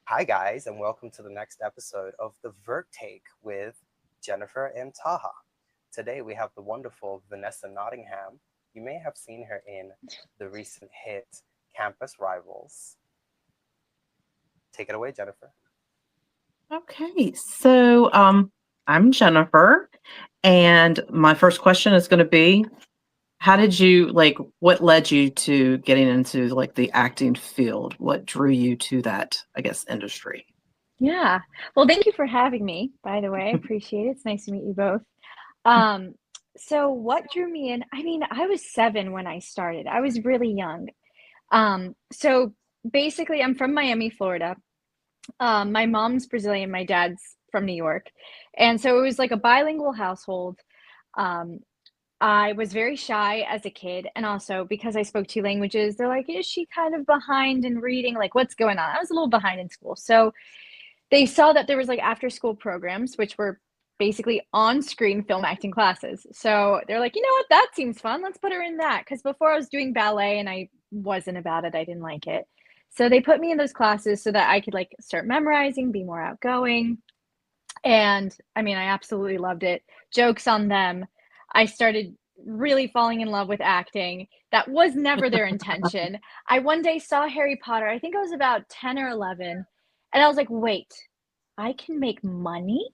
Hi, guys, and welcome to the next episode of The Vert Take with Jennifer and Taha. Today we have the wonderful Vanessa Nottingham. You may have seen her in the recent hit Campus Rivals. Take it away, Jennifer. Okay, so I'm Jennifer, and my first question is going to be, how did you what led you to getting into the acting field? What drew you to that, I guess, industry? Yeah. Well, thank you for having me, by the way. I appreciate it. It's nice to meet you both. Um, so what drew me in? I mean, I was 7 when I started. I was really young. So basically, I'm from Miami, Florida. My mom's Brazilian, my dad's from New York. And so it was like a bilingual household. Um, I was very shy as a kid, and also because I spoke 2 languages, they're like, "Is she kind of behind in reading? Like, what's going on?" I was a little behind in school. So they saw that there was like after school programs, which were basically on screen film acting classes. So they're like, you know what, that seems fun. Let's put her in that. Because before I was doing ballet and I wasn't about it, I didn't like it. So they put me in those classes so that I could like start memorizing, be more outgoing. And I mean, I absolutely loved it. Jokes on them. I started really falling in love with acting. That was never their intention. I one day saw Harry Potter. I think I was about 10 or 11. And I was like, wait, I can make money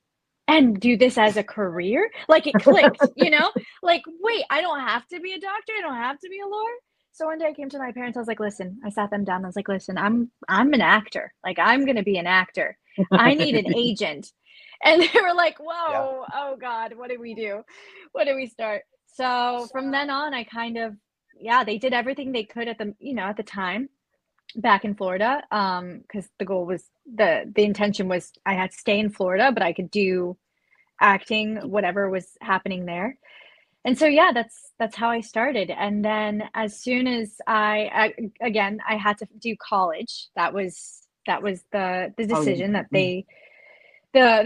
and do this as a career? Like it clicked, you know? Like, wait, I don't have to be a doctor. I don't have to be a lawyer. So one day I came to my parents. I was like, listen, I sat them down. I was like, listen, I'm an actor. Like I'm gonna be an actor. I need an agent. And they were like, Yeah. whoa, oh God, what did we do? What did we start? So from then on, I kind of, yeah, they did everything they could at the time back in Florida. Because the goal was the intention was I had to stay in Florida, but I could do acting, whatever was happening there. And so yeah, that's how I started. And then as soon as again, I had to do college. That was the Oh, yeah. decision that the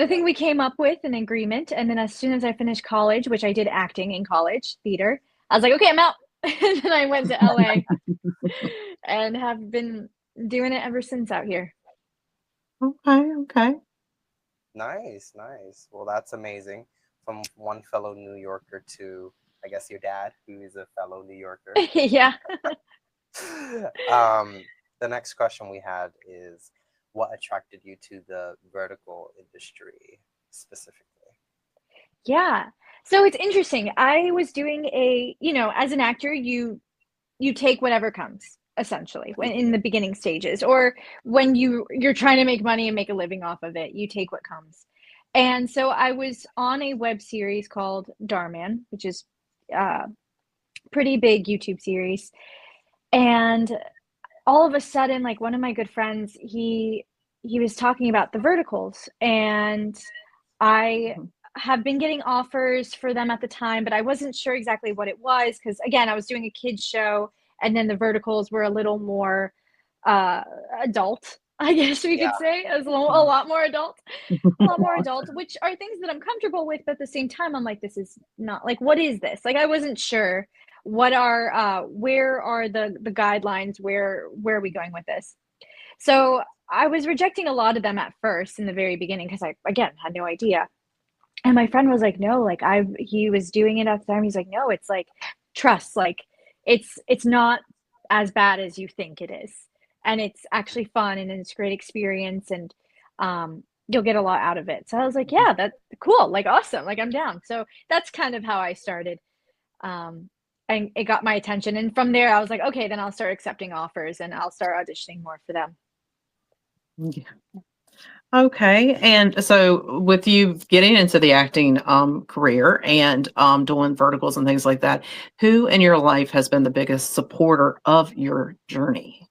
thing we came up with an agreement. And then as soon as I finished college, which I did acting in college, theater, I was like, okay, I'm out. And then I went to LA and have been doing it ever since out here. Okay, okay. Nice, nice. Well, that's amazing. From one fellow New Yorker to, I guess, your dad, who is a fellow New Yorker. Yeah. um, the next question we had is, what attracted you to the vertical industry specifically? Yeah. So it's interesting. I was doing as an actor, you take whatever comes essentially when in the beginning stages or when you're trying to make money and make a living off of it, you take what comes. And so I was on a web series called Darman, which is a pretty big YouTube series. And all of a sudden, like one of my good friends, he was talking about the verticals, and I Mhm. have been getting offers for them at the time, but I wasn't sure exactly what it was because again, I was doing a kids show, and then the verticals were a little more uh, adult, I guess we Yeah, could say, as a lot more adult, a lot more adult, which are things that I'm comfortable with, but at the same time, I'm like, this is not like, what is this? Like, I wasn't sure where are the guidelines? Where are we going with this? So I was rejecting a lot of them at first in the very beginning because I again had no idea. And my friend was like, no, like he was doing it at the time. He's like, no, it's like trust, like it's not as bad as you think it is. And it's actually fun and it's a great experience and you'll get a lot out of it. So I was like, yeah, that's cool, like awesome, like I'm down. So that's kind of how I started. Um and it got my attention. And from there I was like, okay, then I'll start accepting offers and I'll start auditioning more for them. Yeah. Okay, and so with you getting into the acting career and doing verticals and things like that, who in your life has been the biggest supporter of your journey?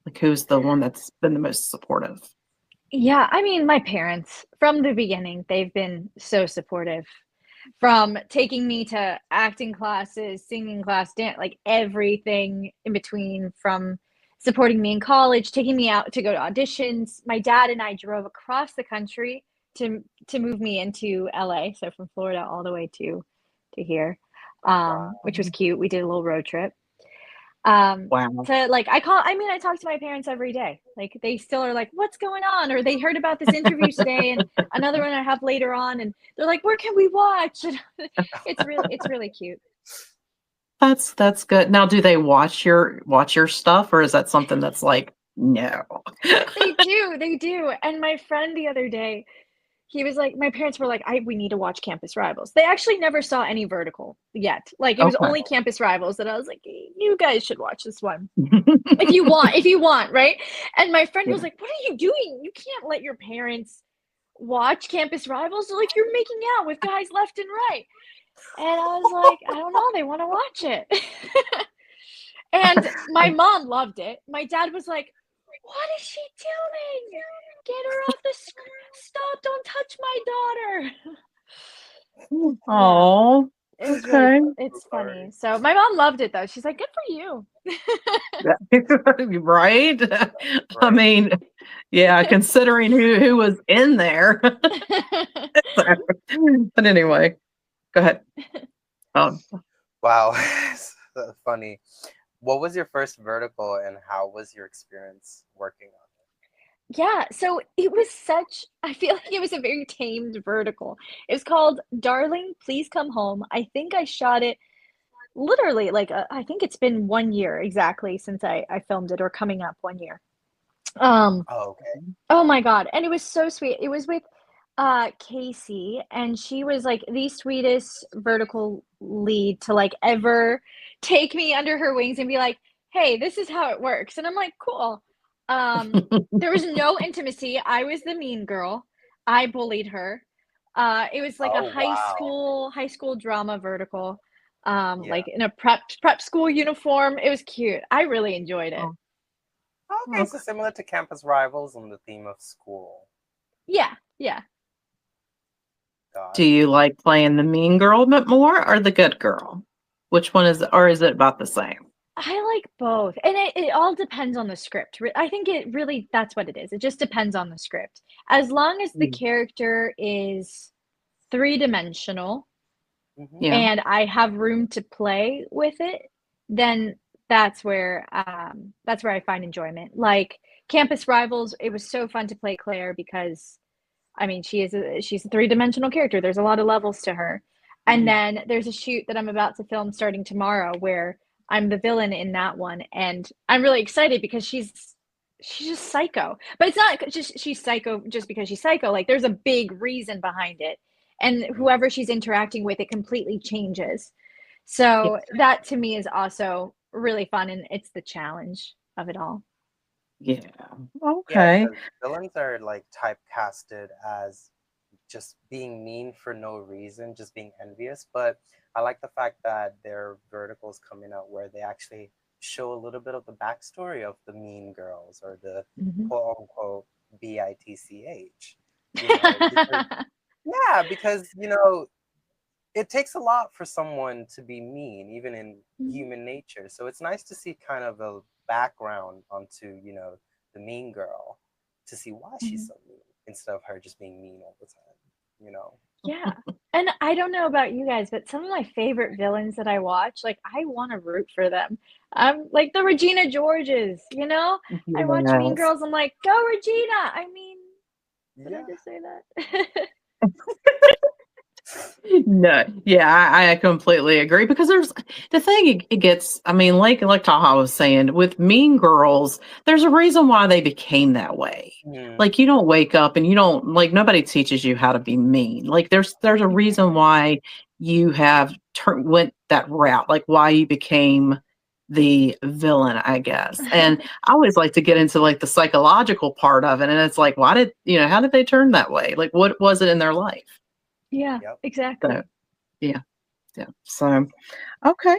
Like, who's the one that's been the most supportive? Yeah, I mean, my parents from the beginning, they've been so supportive from taking me to acting classes, singing class, dance, like everything in between, from supporting me in college, taking me out to go to auditions. My dad and I drove across the country to move me into LA, so from Florida all the way to here, which was wow. Mhm. cute. We did a little road trip. Wow. To like, I talk to my parents every day. Like, they still are like, what's going on? Or they heard about this interview today and another one I have later on. And they're like, where can we watch? And it's really cute. That's good. Now, do they watch your stuff, or is that something that's like, no? They do. And my friend the other day, he was like, my parents were like, we need to watch Campus Rivals. They actually never saw any Vertical yet. Like, it was Okay. only Campus Rivals that I was like, you guys should watch this one. If you want, right? And my friend was like, what are you doing? You can't let your parents watch Campus Rivals. They're like, you're making out with guys left and right. And I was like, I don't know, they want to watch it. And my mom loved it. My dad was like, what is she doing? Get her off the screen. Stop, don't touch my daughter. Oh, It was okay. it's funny. So my mom loved it though. She's like, good for you. Right? I Right. mean, yeah, considering who was in there. But anyway, go ahead. Wow. That's funny. What was your first Vertical and how was your experience working on it? Yeah, so I feel like it was a very tamed Vertical. It was called Darling, Please Come Home. I think I shot it literally like, I think it's been 1 year exactly since I filmed it, or coming up 1 year. Oh, okay. Oh my God. And it was so sweet. It was with Casey, and she was like the sweetest Vertical lead to like ever take me under her wings and be like, hey, this is how it works. And I'm like, cool. There was no intimacy. I was the mean girl. I bullied her. It was like a Oh, wow. high school drama Vertical. Yeah. Like in a prep school uniform. It was cute. I really enjoyed it. Okay, so similar to Campus Rivals on the theme of school. Yeah. Got Do it. you like playing the mean girl but more, or the good girl? Which one is, or is it about the same? I like both. And it all depends on the script. I think that's what it is. It just depends on the script. As long as the character is three-dimensional Mm-hmm. Yeah. and I have room to play with it, then that's where I find enjoyment. Like Campus Rivals, it was so fun to play Claire because I mean, she's a three-dimensional character. There's a lot of levels to her. And then there's a shoot that I'm about to film starting tomorrow where I'm the villain in that one, and I'm really excited because she's just psycho. But it's not just she's psycho just because she's psycho. Like, there's a big reason behind it. And whoever she's interacting with, it completely changes. So that to me is also really fun, and it's the challenge of it all. Yeah. Yeah, Okay. because villains are like typecasted as just being mean for no reason, just being envious. But I like the fact that there are Verticals coming out where they actually show a little bit of the backstory of the mean girls or the quote unquote bitch. Because it takes a lot for someone to be mean, even in human nature. So it's nice to see kind of a background onto, the mean girl, to see why she's so mean instead of her just being mean all the time, Yeah. And I don't know about you guys, but some of my favorite villains that I watch, like, I want to root for them. Like the Regina Georges, I watch Mean Yes. Girls. I'm like, go Regina. I mean, did I Yeah. just say that? No, yeah, I completely agree, because there's the thing, it gets, I mean, like Taha was saying, with Mean Girls, there's a reason why they became that way. Like, you don't wake up and you don't, like, nobody teaches you how to be mean. Like, there's a reason why you have went that route, like why you became the villain, I guess. And I always like to get into like the psychological part of it, and it's like, how did they turn that way? Like, what was it in their life? Yeah, Yep. exactly. So, yeah. So, okay.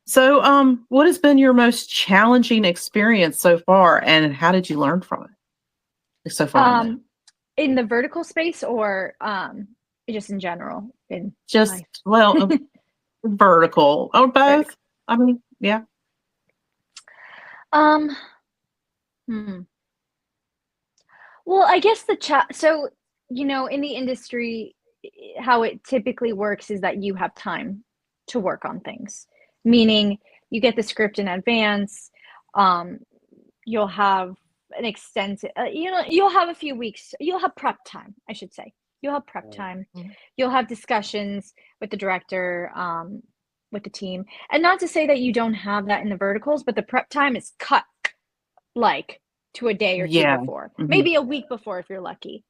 So, what has been your most challenging experience so far, and how did you learn from it so far? In the Vertical space, or just in general in Just life? Vertical or both. Vertical. I mean, yeah. Well, I guess so, in the industry, how it typically works is that you have time to work on things. Meaning You get the script in advance. You'll have an extensive, you'll have a few weeks. You'll have prep time, I should say. You'll have prep time. You'll have discussions with the director, with the team. And not to say that you don't have that in the verticals, but the prep time is cut like to a day or two before, maybe a week before if you're lucky.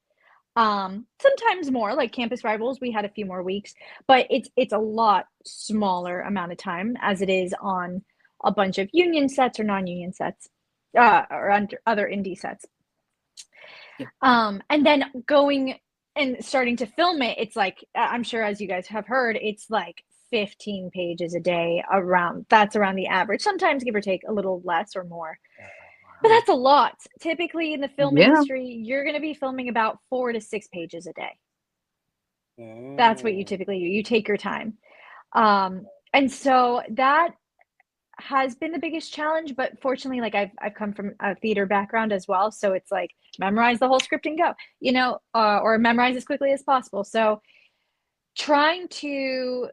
Sometimes more, like Campus Rivals, we had a few more weeks, but it's a lot smaller amount of time as it is on a bunch of union sets or non-union sets, or other indie sets. And then going and starting to film it, it's like, I'm sure as you guys have heard, it's like 15 pages a day that's around the average, sometimes give or take a little less or more. But that's a lot. Typically in the film industry, you're going to be filming about 4 to 6 pages a day. That's what you typically do. You take your time. And so that has been the biggest challenge, but fortunately, like I've come from a theater background as well. So it's like memorize the whole script and go, or memorize as quickly as possible. So trying to,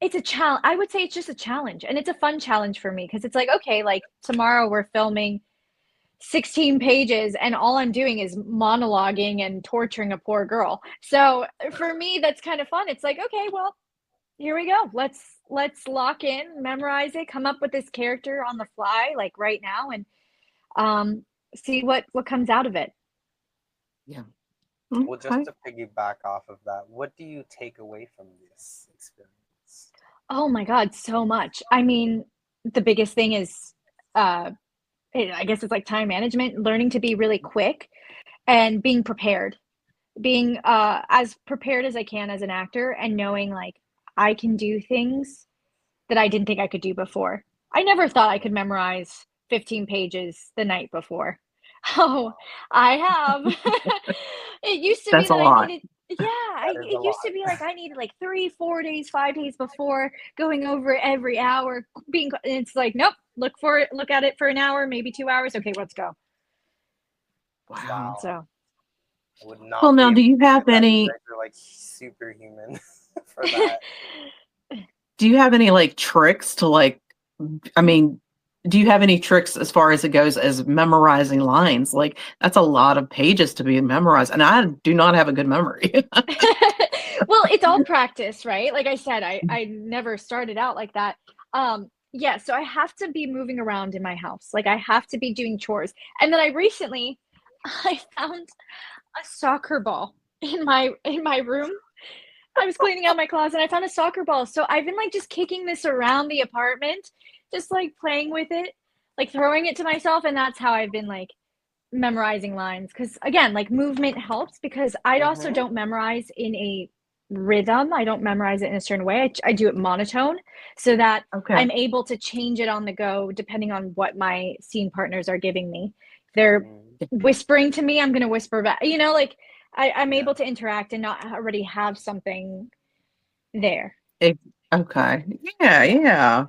it's a challenge. I would say it's just a challenge, and it's a fun challenge for me because it's like, okay, like tomorrow we're filming 16 pages and all I'm doing is monologuing and torturing a poor girl. So for me, that's kind of fun. It's like, okay, well, here we go. Let's lock in, memorize it, come up with this character on the fly, like right now, and see what comes out of it. Yeah. Well, just to piggyback off of that, what do you take away from this experience? Oh my God, so much. I mean, the biggest thing is, I guess it's like time management, learning to be really quick and being prepared, being as prepared as I can as an actor, and knowing like I can do things that I didn't think I could do before. I never thought I could memorize 15 pages the night before. Oh, I have. It used to That's be that a lot. I needed, it used to be like I needed like 3, 4 days, 5 days before, going over it every hour, it's like, nope, look at it for an hour, maybe 2 hours. Okay, let's go. Wow. So I would not. Well, now, do you have any? You're like superhuman for that. Do you have any like tricks to like? I mean, do you have any tricks as far as it goes as memorizing lines? Like that's a lot of pages to be memorized, and I do not have a good memory. Well, it's all practice, right? Like I said, I never started out like that. Yeah, so I have to be moving around in my house. Like I have to be doing chores. And then I found a soccer ball in my room. I was cleaning out my closet and I found a soccer ball. So I've been like just kicking this around the apartment, just like playing with it, like throwing it to myself, and that's how I've been like memorizing lines. Because again, like movement helps, because I also don't memorize in a rhythm. I don't memorize it in a certain way. I do it monotone so that I'm able to change it on the go depending on what my scene partners are giving me. If they're whispering to me, I'm going to whisper back, like I'm able to interact and not already have something there. Okay. Yeah.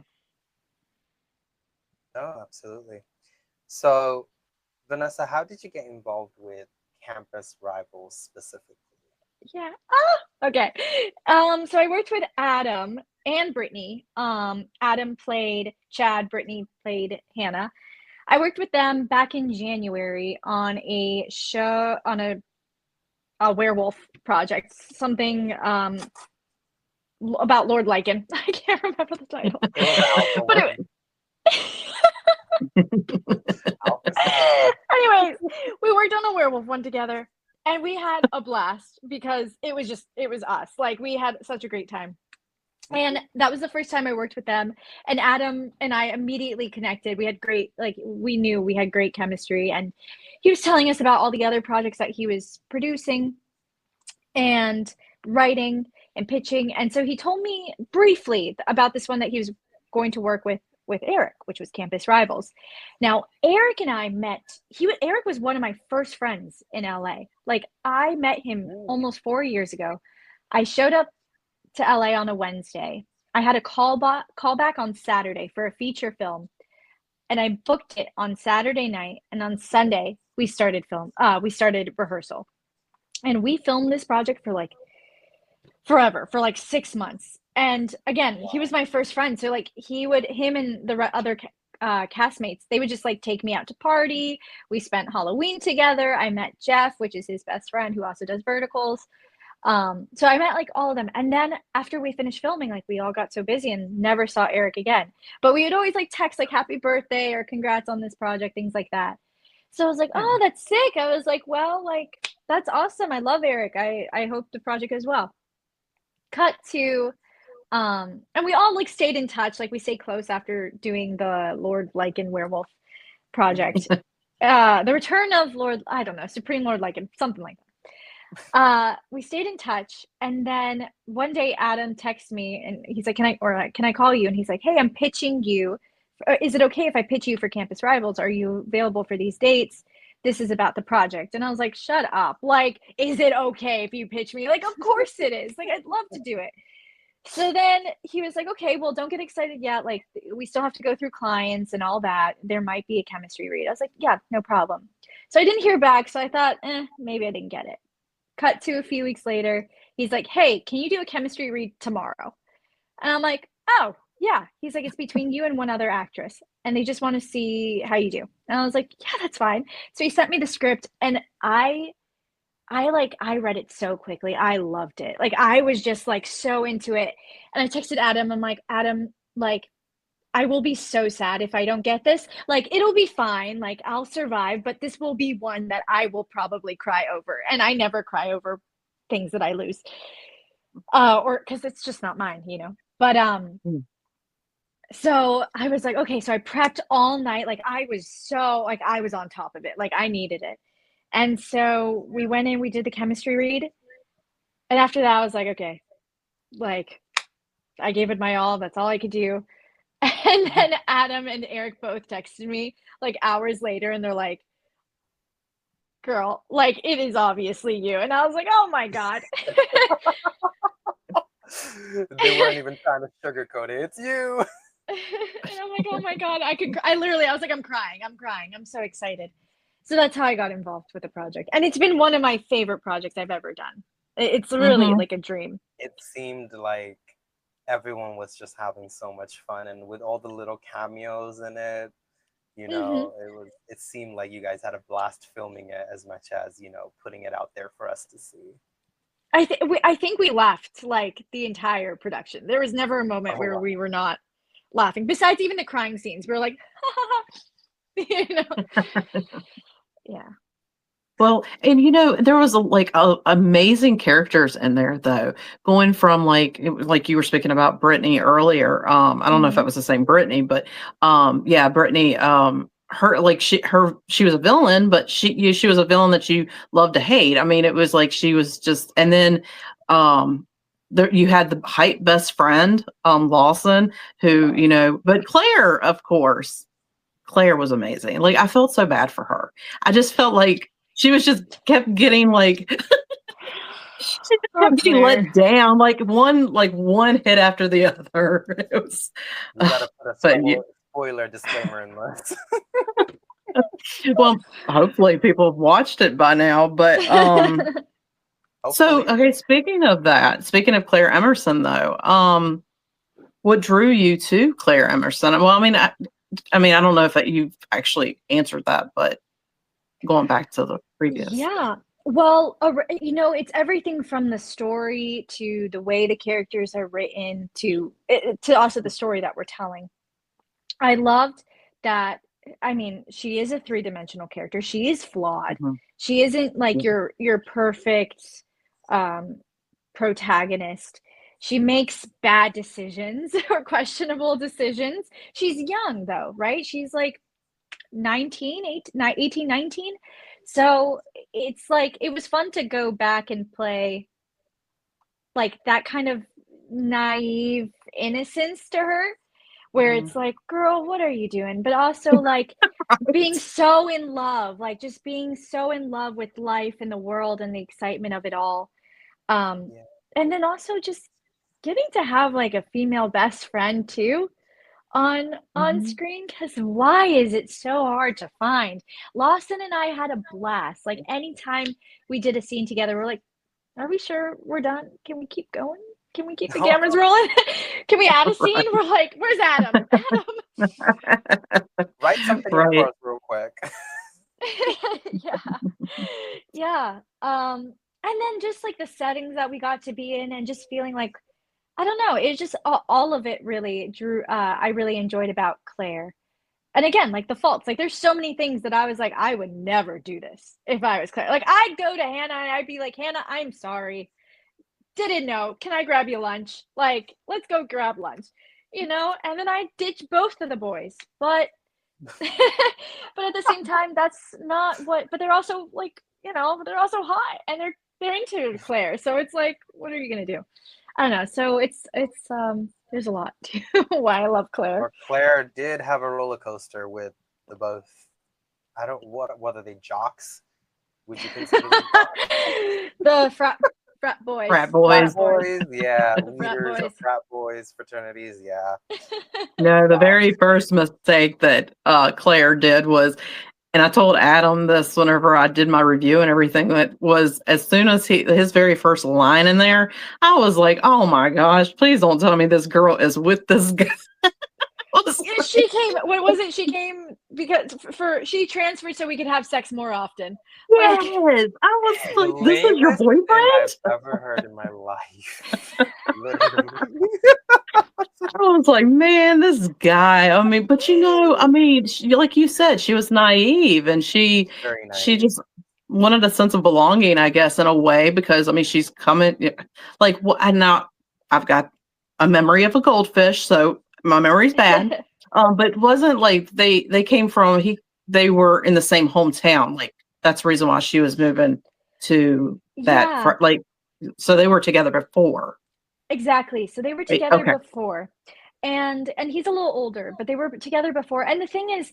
Oh, absolutely. So, Vanessa, how did you get involved with Campus Rivals specifically? Yeah. Okay. So I worked with Adam and Brittany. Adam played Chad, Brittany played Hannah. I worked with them back in January on a show, on a werewolf project, something about Lord Lycan. I can't remember the title. But anyways, we worked on a werewolf one together, and we had a blast because it was us. Like we had such a great time. And that was the first time I worked with them. And Adam and I immediately connected. We had we knew we had great chemistry. And he was telling us about all the other projects that he was producing and writing and pitching. And so he told me briefly about this one that he was going to work with Eric, which was Campus Rivals. Now, Eric and I met, Eric was one of my first friends in LA. Like I met him almost 4 years ago. I showed up to LA on a Wednesday. I had a call back on Saturday for a feature film, and I booked it on Saturday night. And on Sunday, we started rehearsal, and we filmed this project for like forever, for like 6 months. And again, he was my first friend. So like him and the other castmates, they would just like take me out to party. We spent Halloween together. I met Jeff, which is his best friend, who also does verticals. So I met like all of them. And then after we finished filming, like we all got so busy and never saw Eric again. But we would always like text like happy birthday or congrats on this project, things like that. So I was like, oh, that's sick. I was like, well, like that's awesome. I love Eric. I hope the project goes well. Cut to and we all like stayed in touch. Like we stayed close after doing the Lord Lycan werewolf project. The return of I don't know, Supreme Lord Lycan, something like that. We stayed in touch, and then one day Adam texts me and he's like, can I call you? And he's like, hey, I'm pitching you. Is it okay if I pitch you for Campus Rivals? Are you available for these dates? This is about the project. And I was like, shut up. Like, is it okay if you pitch me? Like, of course it is. Like, I'd love to do it. So then he was like, okay, well, don't get excited yet. Like, we still have to go through clients and all that. There might be a chemistry read. I was like, yeah, no problem. So I didn't hear back. So I thought, maybe I didn't get it. Cut to a few weeks later. He's like, hey, can you do a chemistry read tomorrow? And I'm like, oh, yeah. He's like, it's between you and one other actress. And they just want to see how you do. And I was like, yeah, that's fine. So he sent me the script, and I read it so quickly. I loved it. Like, I was just like so into it. And I texted Adam. I'm like, Adam, like, I will be so sad if I don't get this. Like, it'll be fine. Like, I'll survive, but this will be one that I will probably cry over. And I never cry over things that I lose. Or because it's just not mine, you know. But so I was like, okay, so I prepped all night. Like, I was on top of it. Like, I needed it. And so we went in, we did the chemistry read. And after that, I was like, okay, like, I gave it my all. That's all I could do. And then Adam and Eric both texted me like hours later, and they're like, girl, like, it is obviously you. And I was like, oh my God. They weren't even trying to sugarcoat it. It's you. And I'm like, oh my God, I was like, I'm crying. I'm so excited. So that's how I got involved with the project. And it's been one of my favorite projects I've ever done. It's really like a dream. It seemed like everyone was just having so much fun, and with all the little cameos in it, you know, it seemed like you guys had a blast filming it as much as, you know, putting it out there for us to see. I think we laughed like the entire production. There was never a moment where we were not laughing. Besides even the crying scenes, we were like, you know. Yeah. Well, and there was amazing characters in there though, going from like you were speaking about Brittany earlier. I don't know if that was the same Brittany, but yeah, Brittany, she was a villain, but she was a villain that you loved to hate. I mean, it was like she was just, and then you had the hype best friend, Lawson, who, but Claire, of course. Claire was amazing. Like, I felt so bad for her. I just felt like she was just kept getting like she kept getting let down, like one hit after the other. It was, you gotta put a spoiler disclaimer in this. Well, hopefully people have watched it by now. But so okay, speaking of Claire Emerson though, what drew you to Claire Emerson? Well, I mean, I don't know if you've actually answered that, but going back to the previous. Yeah. Well, it's everything from the story to the way the characters are written to also the story that we're telling. I loved that. I mean, she is a three-dimensional character. She is flawed. She isn't like your perfect protagonist. She makes bad decisions or questionable decisions. She's young though, right? She's like 18, 19. So it's like, it was fun to go back and play like that kind of naive innocence to her, where it's like, girl, what are you doing? But also like being so in love, like just being so in love with life and the world and the excitement of it all. And then also just getting to have like a female best friend too on screen, because why is it so hard to find? Lawson and I had a blast. Like anytime we did a scene together, we're like, are we sure we're done? Can we keep going? can we keep the cameras rolling? Can we add a scene? Right. We're like, where's Adam? Adam. Write something in for Right. us real quick. Yeah. Yeah. And then just like the settings that we got to be in and just feeling like, I don't know, it's just all of it really drew, I really enjoyed about Claire. And again, like the faults, like there's so many things that I was like, I would never do this if I was Claire. Like I'd go to Hannah and I'd be like, Hannah, I'm sorry. Didn't know. Can I grab you lunch? Like, let's go grab lunch, you know? And then I ditch both of the boys. But but at the same time, that's not what, but they're also like, you know, they're also hot and they're into Claire. So it's like, what are you gonna do? I don't know. So it's there's a lot to why I love Claire. Or Claire did have a roller coaster with the both. I don't whether they jocks. Would you consider them jocks? The frat boys. Frat boys. Frat boys, yeah. Frat Leaders boys. of frat boys fraternities, yeah. No, the Wow. very first mistake that Claire did was, and I told Adam this whenever I did my review and everything, that was as soon as his very first line in there, I was like, oh my gosh, please don't tell me this girl is with this guy. Yeah, she came. What was it? She came because she transferred so we could have sex more often. Yes, Like, I was The like, this is your lamest thing boyfriend? I've ever heard in my life. Literally. I was like, man, this guy. I mean, but I mean, like you said, she was naive and she Very naive. just wanted a sense of belonging, I guess, in a way, because I mean, she's coming like, and now I've got a memory of a goldfish, so my memory's bad. But it wasn't like they came from they were in the same hometown. Like that's the reason why she was moving to that. yeah, Like, so they were together before. exactly. So they were Right, together okay. before, and he's a little older, but they were together before. And the thing is,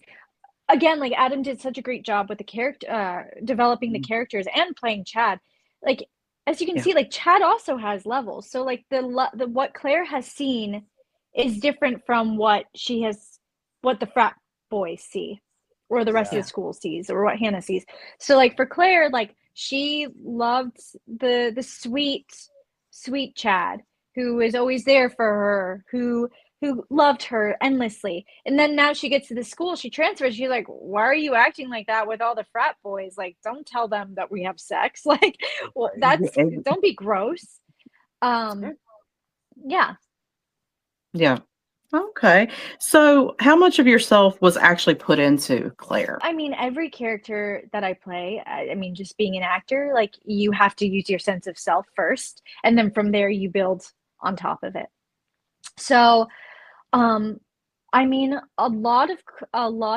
again, like Adam did such a great job with the character, developing the characters and playing Chad. Like as you can Yeah. see, like Chad also has levels. So like the what Claire has seen is different from what the frat boys see, or the rest of Yeah. the school sees, or what Hannah sees. So like for Claire, like she loved the sweet Chad, who is always there for her, who loved her endlessly. And then now she gets to the school, she transfers, she's like, why are you acting like that with all the frat boys? Like, don't tell them that we have sex. Like, well, don't be gross. Yeah. Yeah. Okay. So how much of yourself was actually put into Claire? I mean, every character that I play, I mean, just being an actor, like you have to use your sense of self first, and then from there you build on top of it. So, I mean, a lot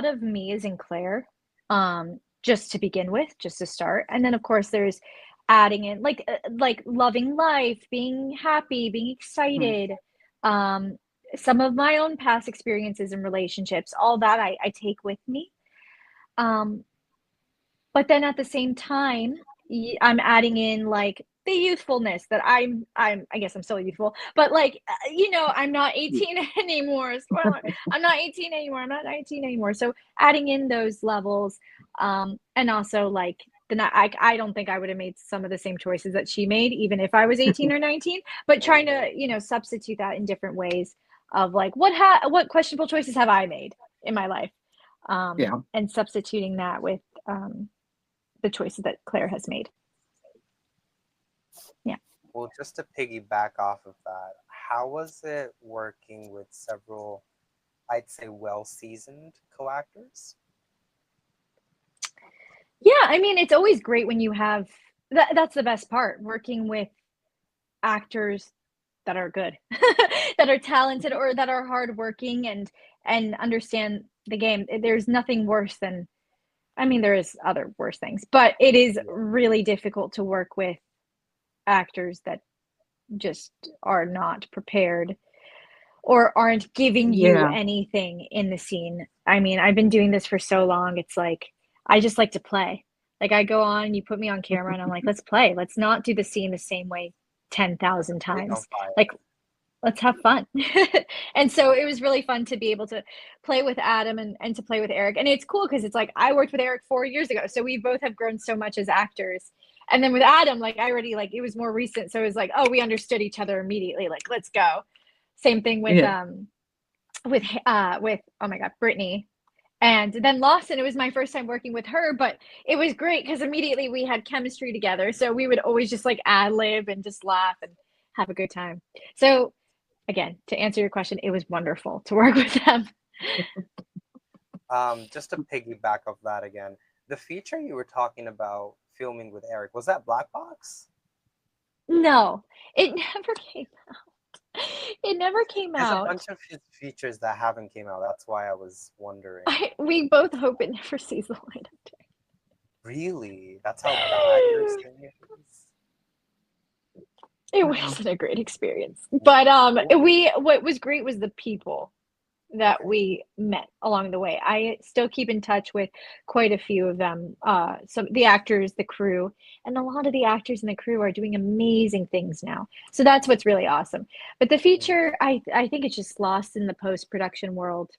of me is in Claire, just to begin with, just to start, and then of course there's adding in like loving life, being happy, being excited, some of my own past experiences and relationships, all that I take with me. But then at the same time, I'm adding in like the youthfulness that I guess I'm still youthful, but like, you know, I'm not 18 anymore. Spoiler, I'm not 18 anymore. I'm not 19 anymore. So adding in those levels, and also like I don't think I would have made some of the same choices that she made, even if I was 18 or 19, but trying to, you know, substitute that in different ways of like, what questionable choices have I made in my life? Yeah. And substituting that with, the choices that Claire has made. Yeah. Well, just to piggyback off of that, how was it working with several, I'd say, well-seasoned co-actors? Yeah, I mean, it's always great when you have that's the best part, working with actors that are good, that are talented, or that are hardworking and understand the game. There's nothing worse than, I mean, there is other worse things, but it is really difficult to work with actors that just are not prepared or aren't giving you anything in the scene. I mean, I've been doing this for so long. It's like, I just like to play. Like I go on, you put me on camera and I'm like, let's play. Let's not do the scene the same way 10,000 times. let's have fun. And so it was really fun to be able to play with Adam and to play with Eric. And it's cool because it's like I worked with Eric 4 years ago. So we both have grown so much as actors. And then with Adam, like I already like it was more recent. So it was like, oh, we understood each other immediately. Like, let's go. Same thing with with oh my God, Brittany. And then Lawson, it was my first time working with her, but it was great because immediately we had chemistry together. So we would always just like ad lib and just laugh and have a good time. So again, to answer your question, it was wonderful to work with them. Just to piggyback off that again, the feature you were talking about filming with Eric, was that Black Box? No, it never came out. It never came There's out. a bunch of his features that haven't came out. That's why I was wondering. We both hope it never sees the light of day. Really? That's how bad you're saying it is? It wasn't a great experience. But what was great was the people that we met along the way. I still keep in touch with quite a few of them, some the actors, the crew, and a lot of the actors and the crew are doing amazing things now. So that's what's really awesome. But the feature, I think it's just lost in the post-production world.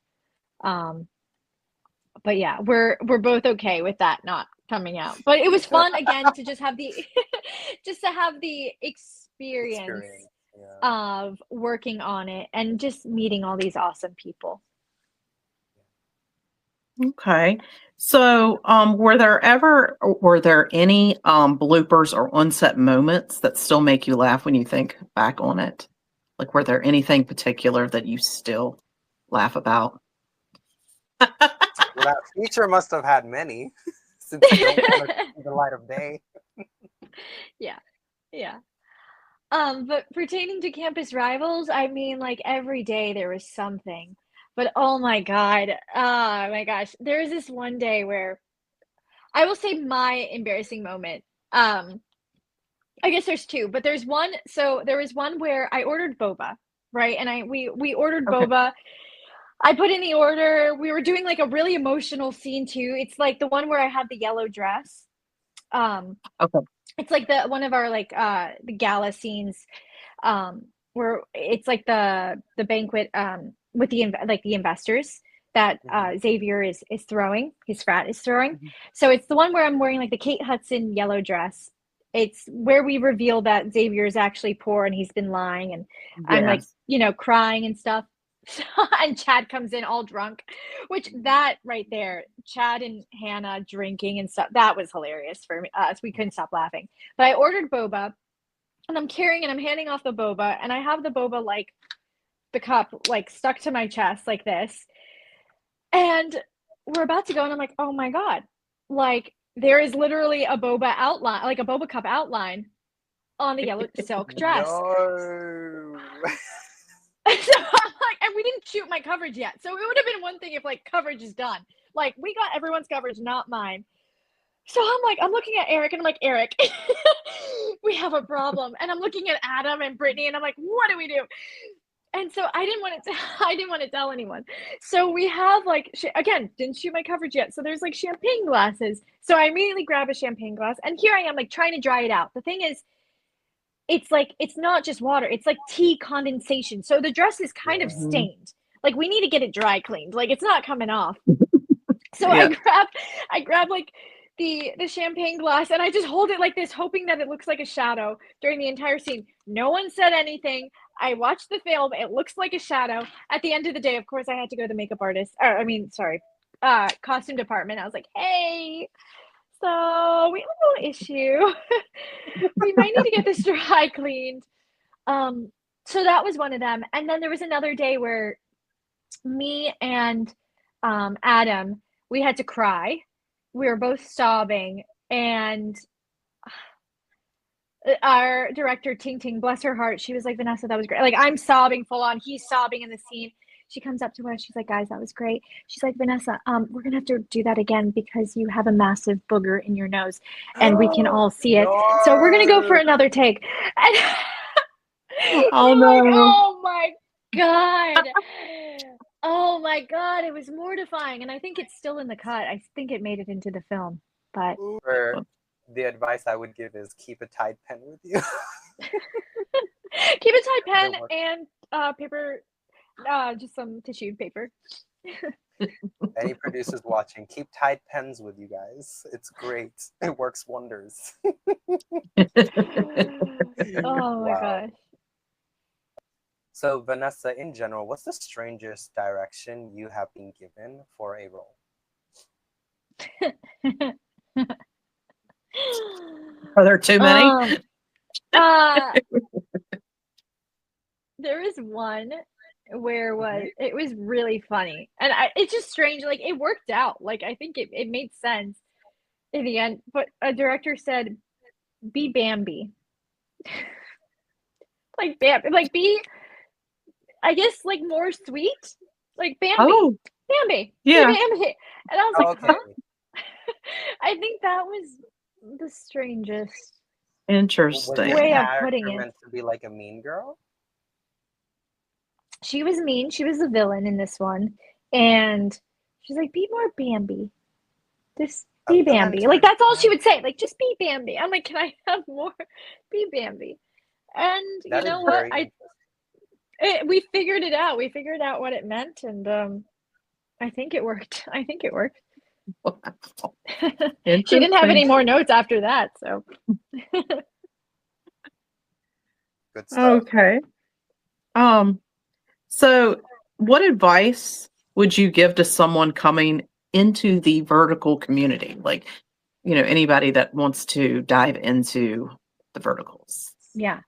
But yeah, we're both okay with that not coming out. But it was fun again to just have the experience. Of working on it and just meeting all these awesome people. Okay. So, were there any bloopers or on-set moments that still make you laugh when you think back on it? Like, were there anything particular that you still laugh about? Well, that feature must have had many, since you don't want to see the light of day. Yeah. But pertaining to Campus Rivals, I mean, like every day there was something. But oh my gosh, there was this one day where I will say my embarrassing moment. I guess there's two, but there's one. So there was one where I ordered boba, right? And we ordered boba. I put in the order. We were doing like a really emotional scene too. It's like the one where I had the yellow dress. Okay. It's like one of our like the gala scenes where it's like the banquet with the investors that Xavier is throwing, his frat is throwing. So it's the one where I'm wearing like the Kate Hudson yellow dress. It's where we reveal that Xavier is actually poor and he's been lying, and I'm like, crying and stuff. And Chad comes in all drunk, which that right there, Chad and Hannah drinking and stuff, that was hilarious for me. We couldn't stop laughing. But I ordered boba, and I'm carrying and I'm handing off the boba, and I have the boba like the cup like stuck to my chest like this, and we're about to go, and I'm like, oh my God, like there is literally a boba outline, like a boba cup outline on the yellow silk dress. No. So I'm like, and we didn't shoot my coverage yet. So it would have been one thing if like coverage is done. Like we got everyone's coverage, not mine. So I'm looking at Eric and I'm like, Eric, we have a problem. And I'm looking at Adam and Brittany and I'm like, what do we do? And so I didn't want to tell anyone. So we have like, again, didn't shoot my coverage yet. So there's like champagne glasses. So I immediately grab a champagne glass and here I am like trying to dry it out. The thing is, it's like, it's not just water, it's like tea condensation. So the dress is kind of stained. Like we need to get it dry cleaned. Like it's not coming off. So I grab like the champagne glass and I just hold it like this, hoping that it looks like a shadow during the entire scene. No one said anything. I watched the film. It looks like a shadow. At the end of the day, of course, I had to go to the makeup artist. Costume department. I was like, hey, so we have a little issue. We might need to get this dry cleaned. So that was one of them. And then there was another day where me and Adam, we had to cry. We were both sobbing, and our director, Ting Ting, bless her heart, she was like, Vanessa, that was great. Like I'm sobbing full on. He's sobbing in the scene. She comes up to us. She's like, guys, that was great. She's like, Vanessa, we're going to have to do that again because you have a massive booger in your nose and we can all see it. No. So we're going to go for another take. And oh, no. Like, oh my God. Oh my God. It was mortifying. And I think it's still in the cut. I think it made it into the film, but. The advice I would give is keep a Tide pen with you. Keep a Tide pen and paper, just some tissue paper. Any producers watching, keep Tide pens with you guys. It's great. It works wonders. Oh my gosh. So Vanessa, in general, what's the strangest direction you have been given for a role? Are there too many? There was one where it was really funny, and it's just strange. Like, it worked out. Like, I think it made sense in the end. But a director said, "Be Bambi." Like Bambi, like be, I guess, like more sweet, like Bambi. Oh, Bambi. yeah. Be Bambi. And I was like, Okay. huh? I think that was the strangest Interesting. way of putting character it. meant to be like a mean girl? She was mean. She was the villain in this one. And she's like, be more Bambi. Just be Bambi. Like, that's all she would say. Like, just be Bambi. I'm like, can I have more? Be Bambi. And That you know is what? very We figured it out. We figured out what it meant, and I think it worked. I think it worked. Wow. She didn't have any Interesting. more notes after that, so. good stuff. Okay. So what advice would you give to someone coming into the vertical community? Like, anybody that wants to dive into the verticals. Yeah.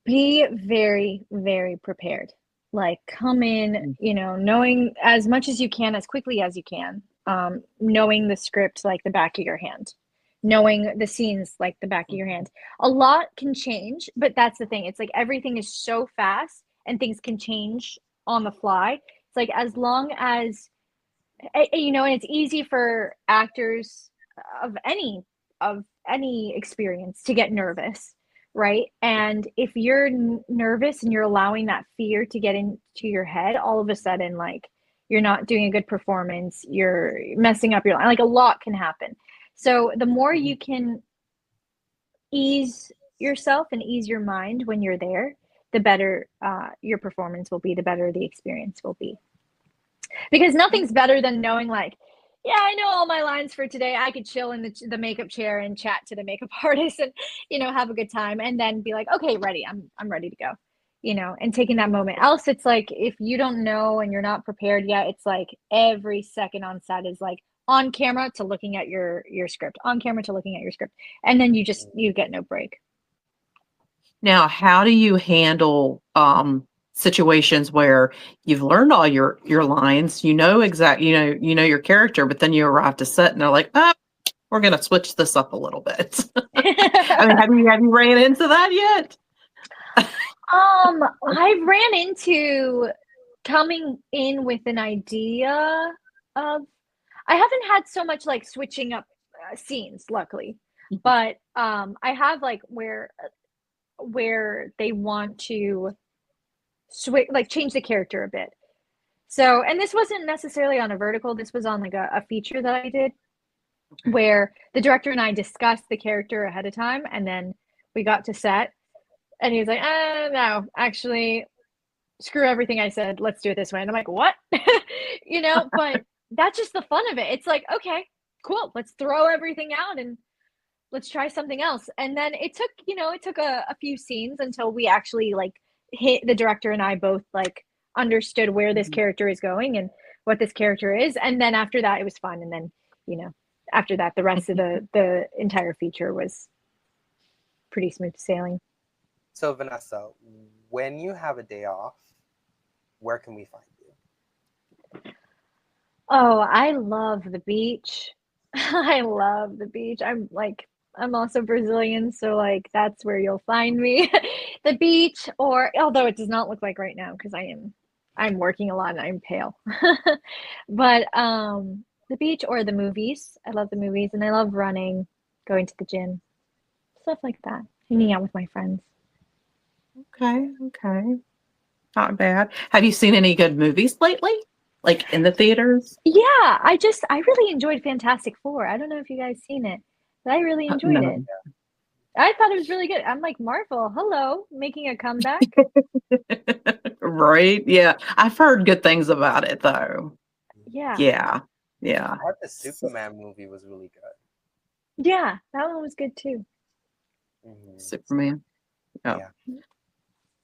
Be very, very prepared. Like, come in, knowing as much as you can, as quickly as you can, knowing the script like the back of your hand, knowing the scenes like the back of your hand. A lot can change, but that's the thing. It's like everything is so fast and things can change on the fly. It's like, as long as, and it's easy for actors of any experience to get nervous, right? And if you're nervous and you're allowing that fear to get into your head, all of a sudden, like, you're not doing a good performance, you're messing up your line. Like, a lot can happen. So the more you can ease yourself and ease your mind when you're there, the better your performance will be, the better the experience will be. Because nothing's better than knowing, like, yeah, I know all my lines for today. I could chill in the makeup chair and chat to the makeup artist and, have a good time, and then be like, okay, ready. I'm ready to go, and taking that moment. Else, it's like, if you don't know and you're not prepared yet, it's like every second on set is like on camera to looking at your script, on camera to looking at your script. And then you get no break. Now, how do you handle situations where you've learned all your lines, you know your character, but then you arrive to set and they're like, we're going to switch this up a little bit. I mean, have you ran into that yet? I've ran into coming in with an idea of, I haven't had so much like switching up scenes, luckily, but I have like where they want to switch, like change the character a bit. So, and this wasn't necessarily on a vertical, this was on like a feature that I did, where the director and I discussed the character ahead of time, and then we got to set and he was like, no, actually, screw everything I said, let's do it this way. And I'm like, what? But that's just the fun of it. It's like, okay, cool, let's throw everything out and let's try something else. And then it took a few scenes until we actually like hit, the director and I both like understood where this character is going and what this character is. And then after that, it was fun. And then, after that, the rest of the entire feature was pretty smooth sailing. So Vanessa, when you have a day off, where can we find you? Oh, I love the beach. I love the beach. I'm also Brazilian, so like that's where you'll find me. The beach, or although it does not look like right now because I'm working a lot and I'm pale. But the beach or the movies. I love the movies, and I love running, going to the gym, stuff like that. Hanging out with my friends. Okay. Not bad. Have you seen any good movies lately? Like in the theaters? Yeah, I really enjoyed Fantastic Four. I don't know if you guys seen it, but I really enjoyed it. I thought it was really good. I'm like, Marvel, hello, making a comeback. Right? Yeah. I've heard good things about it though. Yeah. Yeah. Yeah. I heard the Superman movie was really good. Yeah, that one was good too. Superman. Oh.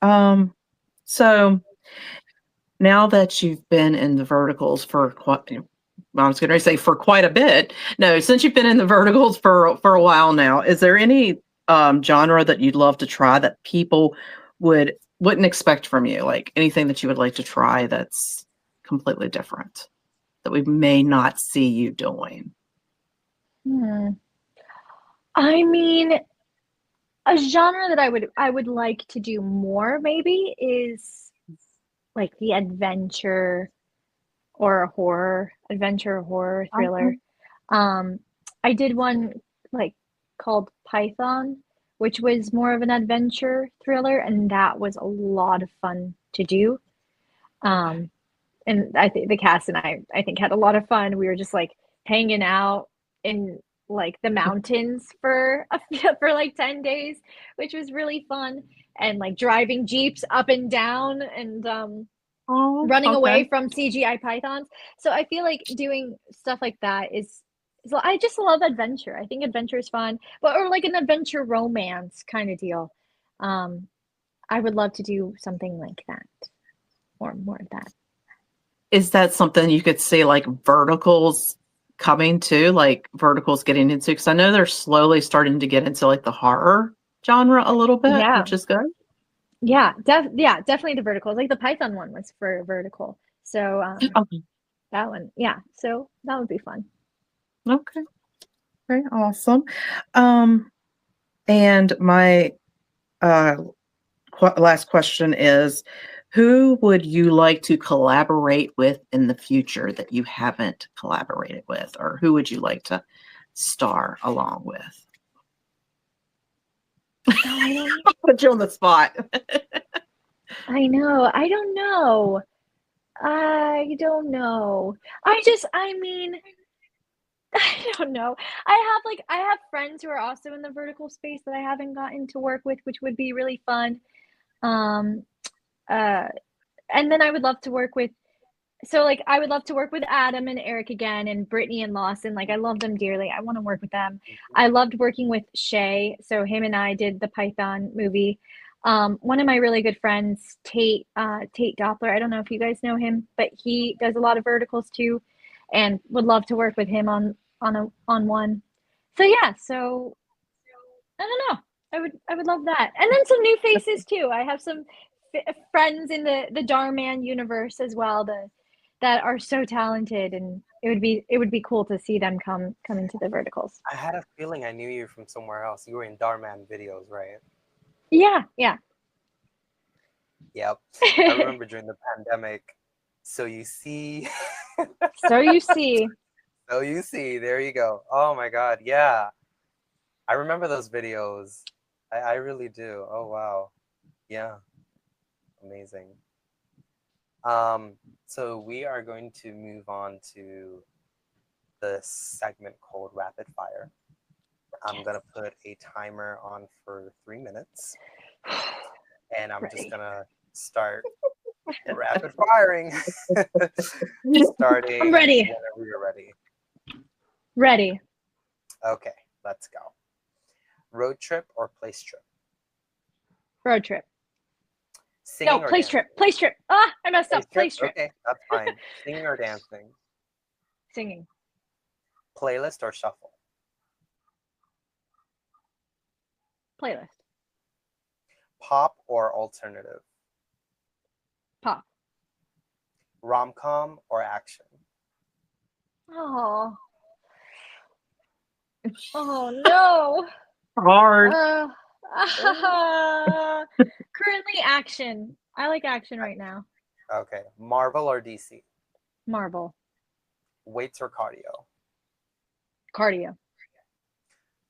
Yeah. So now that you've been in the verticals for quite, I was going to say for quite a bit. No, since you've been in the verticals for a while now, is there any genre that you'd love to try that people wouldn't expect from you? Like anything that you would like to try that's completely different that we may not see you doing? I mean, a genre that I would like to do more maybe is like the adventure or adventure horror thriller. Um, I did one like called Python, which was more of an adventure thriller, and that was a lot of fun to do. Um, and I think the cast and I think had a lot of fun. We were just like hanging out in like the mountains for for like 10 days, which was really fun, and like driving jeeps up and down and Oh, running away okay. from CGI pythons. So I feel like doing stuff like that is so I just love adventure. I think adventure is fun, but or like an adventure romance kind of deal. Um, I would love to do something like that or more of that. Is that something you could see like verticals coming to, like verticals getting into? Because I know they're slowly starting to get into like the horror genre a little bit, Yeah, which is good. yeah, definitely the verticals. Like the Python one was for vertical. So Okay. that one, yeah. So that would be fun. Okay. Very awesome. And my last question is, who would you like to collaborate with in the future that you haven't collaborated with, or who would you like to star along with? Oh, I don't Put you on the spot. I know. I don't know. I don't know. I mean, I don't know. I have friends who are also in the vertical space that I haven't gotten to work with, which would be really fun. Um, uh, and then I would love to work with so like I would love to work with Adam and Eric again and Brittany and Lawson. Like I love them dearly. I want to work with them. I loved working with Shay. So him and I did the Python movie. One of my really good friends, Tate Doppler. I don't know if you guys know him, but he does a lot of verticals too, and would love to work with him on one. So yeah, so I don't know. I would love that, and then some new faces too. I have some friends in the Darman universe as well. That are so talented, and it would be cool to see them come into the verticals. I had a feeling I knew you from somewhere else. You were in Darman videos, right? Yeah, yeah. Yep. I remember during the pandemic. So you see. So you see. So you see. There you go. Oh my God. Yeah. I remember those videos. I really do. Oh wow. Yeah. Amazing. So we are going to move on to the segment called Rapid Fire. I'm gonna put a timer on for 3 minutes, and I'm just gonna start rapid firing. Starting I'm ready. whenever you're ready. Ready. Okay, let's go. Road trip or place trip? Road trip. Singing No, or place dancing? trip. Place trip. Ah, I messed up. Place trip. Okay, that's fine. Singing or dancing? Singing. Playlist or shuffle? Playlist. Pop or alternative? Pop. Rom-com or action? Oh. Oh no. Hard. Currently action. I like action right now. Okay, Marvel or DC? Marvel. Weights or cardio? Cardio.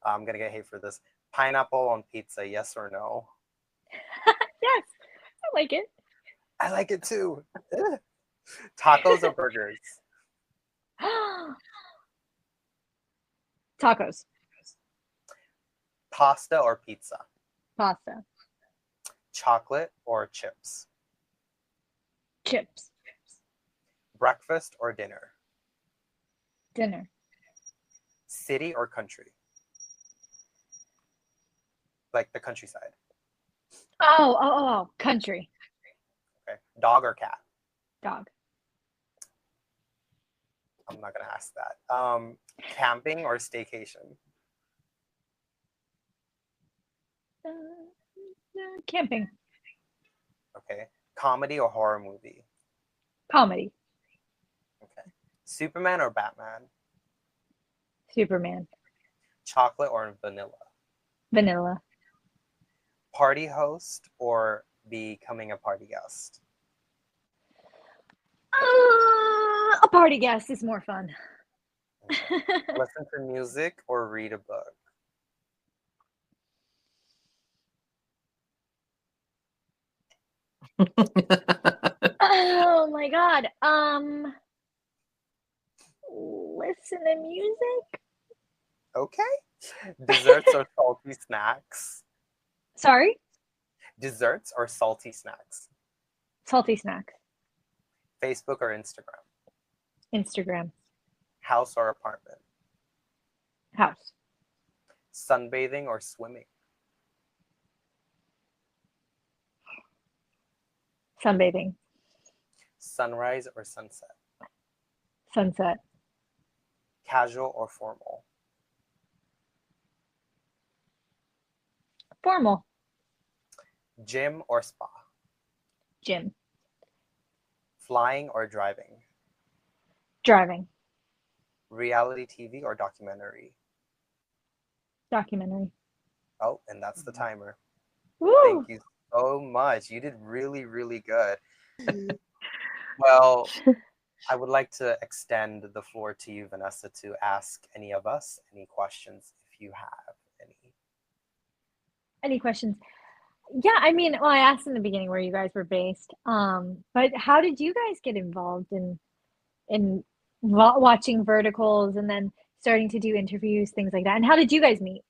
I'm gonna get hate for this. Pineapple on pizza, yes or no? Yes, I like it. I like it too. Tacos or burgers? Tacos. Pasta or pizza? Pasta. Chocolate or chips? Chips. Breakfast or dinner? Dinner. City or country? Like the countryside. Oh. Country. Okay. Dog or cat? Dog. I'm not gonna ask that. Camping or staycation? Camping. Okay. Comedy or horror movie? Comedy. Okay. Superman or Batman? Superman. Chocolate or vanilla? Vanilla. Party host or becoming a party guest? A party guest is more fun. Okay. Listen to music or read a book? Oh my God. Listen to music. Okay. Desserts or salty snacks? Sorry? Desserts or salty snacks? Salty snacks. Facebook or Instagram? Instagram. House or apartment? House. Sunbathing or swimming? Sunbathing. Sunrise or sunset? Sunset. Casual or formal? Formal. Gym or spa? Gym. Flying or driving? Driving. Reality TV or documentary? Documentary. Oh, and that's the timer. Woo! Thank you so much. You did really, really good. Well, I would like to extend the floor to you, Vanessa, to ask any of us any questions if you have any. Any questions? Yeah, I mean, well, I asked in the beginning where you guys were based. But how did you guys get involved in watching verticals and then starting to do interviews, things like that? And how did you guys meet?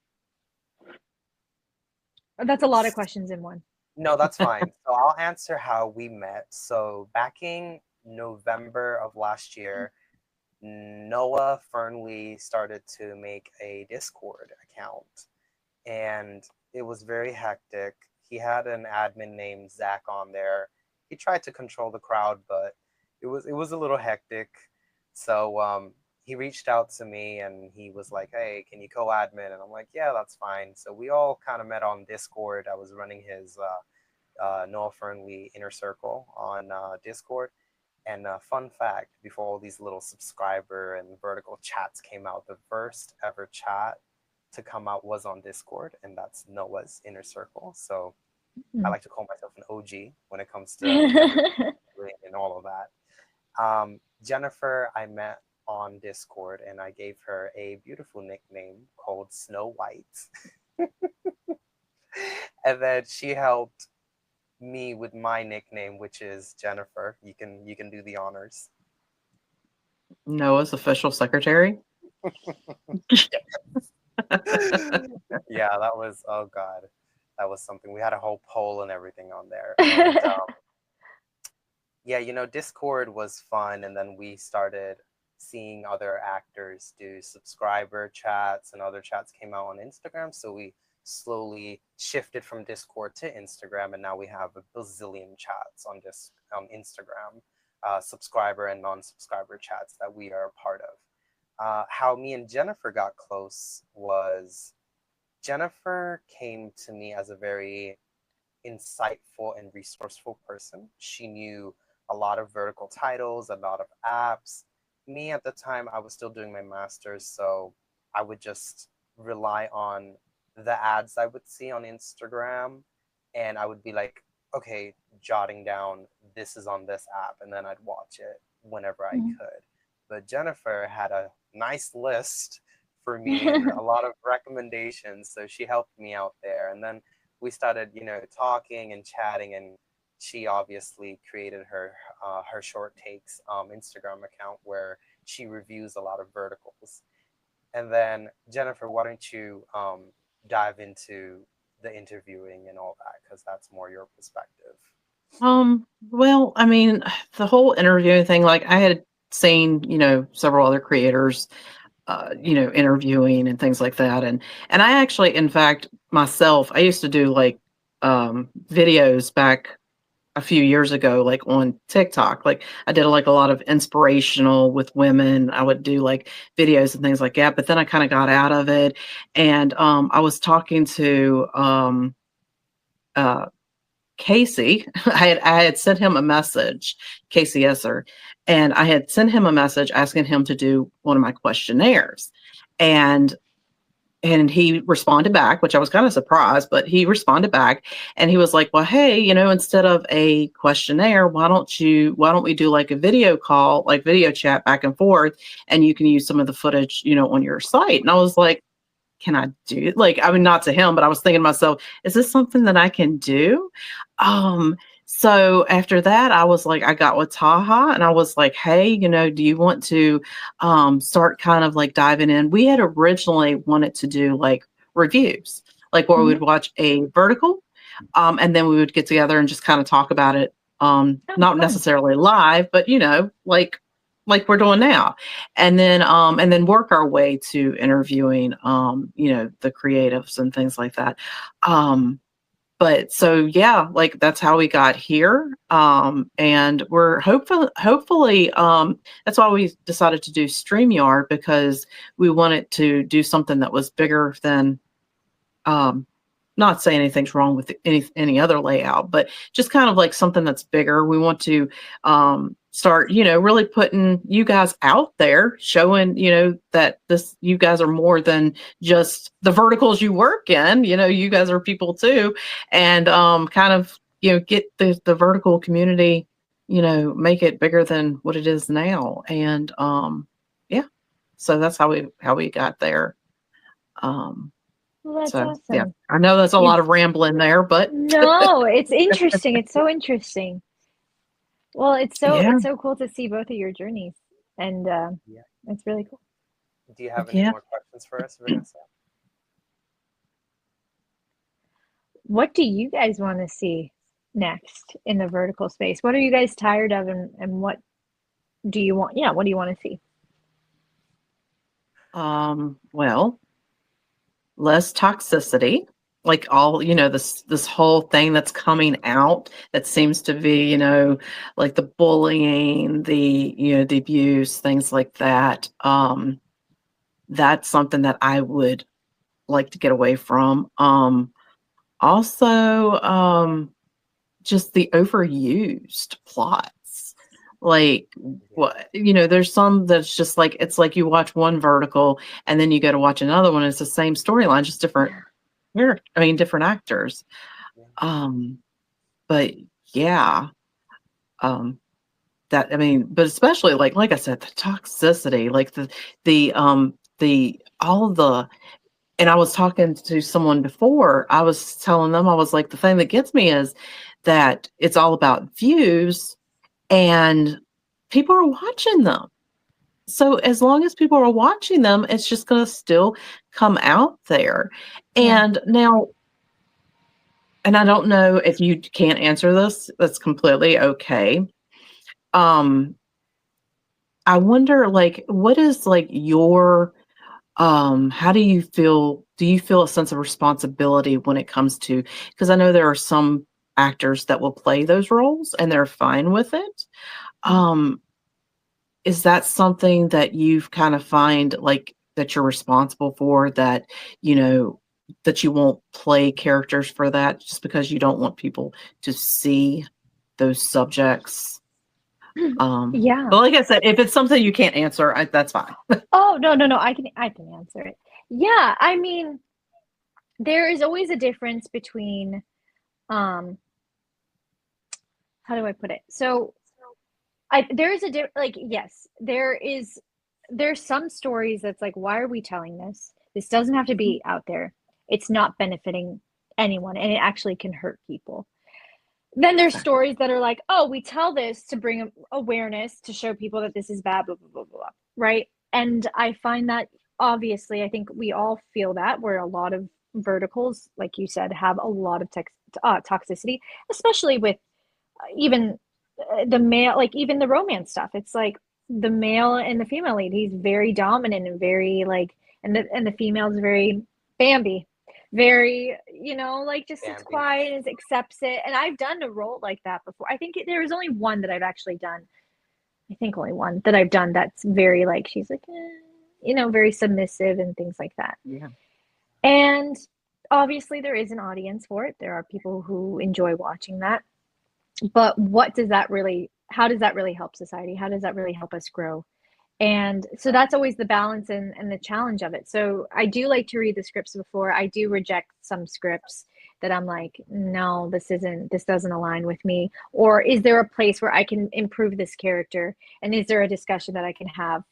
That's a lot of questions in one. No, that's fine. So I'll answer how we met. So back in November of last year, Noah Fernley started to make a Discord account, and it was very hectic. He had an admin named Zach on there. He tried to control the crowd, but it was a little hectic. So he reached out to me and he was like, "Hey, can you co-admin?" And I'm like, "Yeah, that's fine." So we all kind of met on Discord. I was running his Noah Fernley Inner Circle on Discord. And fun fact, before all these little subscriber and vertical chats came out, the first ever chat to come out was on Discord, and that's Noah's Inner Circle. So I like to call myself an OG when it comes to and all of that. Jennifer, I met on Discord, and I gave her a beautiful nickname called Snow White. And then she helped me with my nickname, which is Jennifer. You can do the honors. Noah's official secretary. Yeah, that was, oh God, that was something. We had a whole poll and everything on there. And yeah, Discord was fun, and then we started seeing other actors do subscriber chats, and other chats came out on Instagram. So we slowly shifted from Discord to Instagram, and now we have a bazillion chats on Instagram, subscriber and non-subscriber chats that we are a part of. How me and Jennifer got close was Jennifer came to me as a very insightful and resourceful person. She knew a lot of vertical titles, a lot of apps. Me at the time, I was still doing my master's, so I would just rely on the ads I would see on Instagram, and I would be like, okay, jotting down, this is on this app, and then I'd watch it whenever I could. But Jennifer had a nice list for me and a lot of recommendations, so she helped me out there. And then we started, talking and chatting, and she obviously created her short takes Instagram account where she reviews a lot of verticals. And then Jennifer, why don't you dive into the interviewing and all that, because that's more your perspective. Well, I mean, the whole interviewing thing, like I had seen, several other creators, interviewing and things like that. And I actually, in fact, myself, I used to do like videos back a few years ago, like on TikTok. Like I did like a lot of inspirational with women. I would do like videos and things like that. But then I kind of got out of it. And I was talking to uh Casey. I had sent him a message, Casey Esser, and I had sent him a message asking him to do one of my questionnaires. And he responded back, which I was kind of surprised, but he responded back and he was like, well, hey, instead of a questionnaire, why don't we do like a video call, like video chat back and forth, and you can use some of the footage, on your site. And I was like, can I do, like, I mean, not to him, but I was thinking to myself, is this something that I can do? So after that, I was like, I got with Taha and I was like, hey, do you want to start kind of like diving in? We had originally wanted to do like reviews, like where we'd watch a vertical, and then we would get together and just kind of talk about it. Not necessarily live, but like we're doing now, and then work our way to interviewing the creatives and things like that. But so yeah, like that's how we got here. And we're hopefully that's why we decided to do StreamYard, because we wanted to do something that was bigger than not saying anything's wrong with any other layout, but just kind of like something that's bigger. We want to start, really putting you guys out there, showing, that you guys are more than just the verticals you work in. You guys are people too, and kind of, get the vertical community, make it bigger than what it is now. And yeah, so that's how we got there. Well, that's So, awesome. yeah, I know that's a lot of rambling there, but no, it's interesting. It's so interesting. Well, it's so cool to see both of your journeys, and it's really cool. Do you have any more questions for us, Vanessa? What do you guys want to see next in the vertical space? What are you guys tired of, and what do you want? Yeah, what do you want to see? Well, less toxicity, like all, this whole thing that's coming out that seems to be, like the bullying, the abuse, things like that. That's something that I would like to get away from. Also, just the overused plots. Like what, there's some that's just like, it's like you watch one vertical and then you go to watch another one. It's the same storyline, just different actors. But yeah, but especially like I said, the toxicity, like all of the, and I was talking to someone before, I was telling them, I was like, the thing that gets me is that it's all about views and people are watching them. So as long as people are watching them, it's just going to still come out there. And now, and I don't know if you can't answer this, that's completely okay. I wonder, like, what is like your, how do you feel a sense of responsibility when it comes to, because I know there are some actors that will play those roles and they're fine with it. Is that something that you've kind of find like that you're responsible for, that, that you won't play characters for that just because you don't want people to see those subjects? Yeah. But like I said, if it's something you can't answer, that's fine. Oh, no, I can answer it. Yeah, I mean, there is always a difference between, how do I put it? So there is yes, there's some stories that's like, why are we telling this? This doesn't have to be out there. It's not benefiting anyone, and it actually can hurt people. Then there's stories that are like, oh, we tell this to bring awareness, to show people that this is bad, blah, blah, blah, blah, right? And I find that, obviously, I think we all feel that, where a lot of verticals, like you said, have a lot of toxicity, especially with even the male, like even the romance stuff. It's like the male and the female lead, he's very dominant and very like, and the female's very Bambi, very, you know, like just sits Bambi. quiet and accepts it. And I've done a role like that before. I think there was only one that I've actually done. I think only one that I've done that's very like, she's like, you know, very submissive and things like that. Yeah. And obviously there is an audience for it. There are people who enjoy watching that. But what does that really, how does that really help society? How does that really help us grow? And so that's always the balance and the challenge of it. So I do like to read the scripts before. I do reject some scripts that I'm like, no, this doesn't align with me. Or is there a place where I can improve this character? And is there a discussion that I can have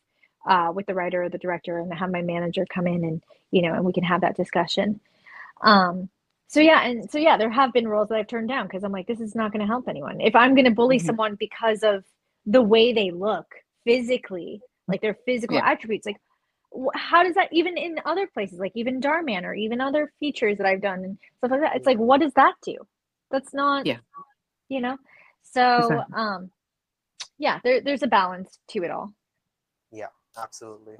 with the writer or the director, and have my manager come in and, you know, and we can have that discussion. So yeah, there have been roles that I've turned down because I'm like, this is not going to help anyone. If I'm going to bully someone because of the way they look physically, like their physical attributes, like how does that, even in other places, like even Darman or even other features that I've done and stuff like that, it's like, what does that do? That's not, you know? So, Exactly. yeah, there's a balance to it all. Yeah, absolutely.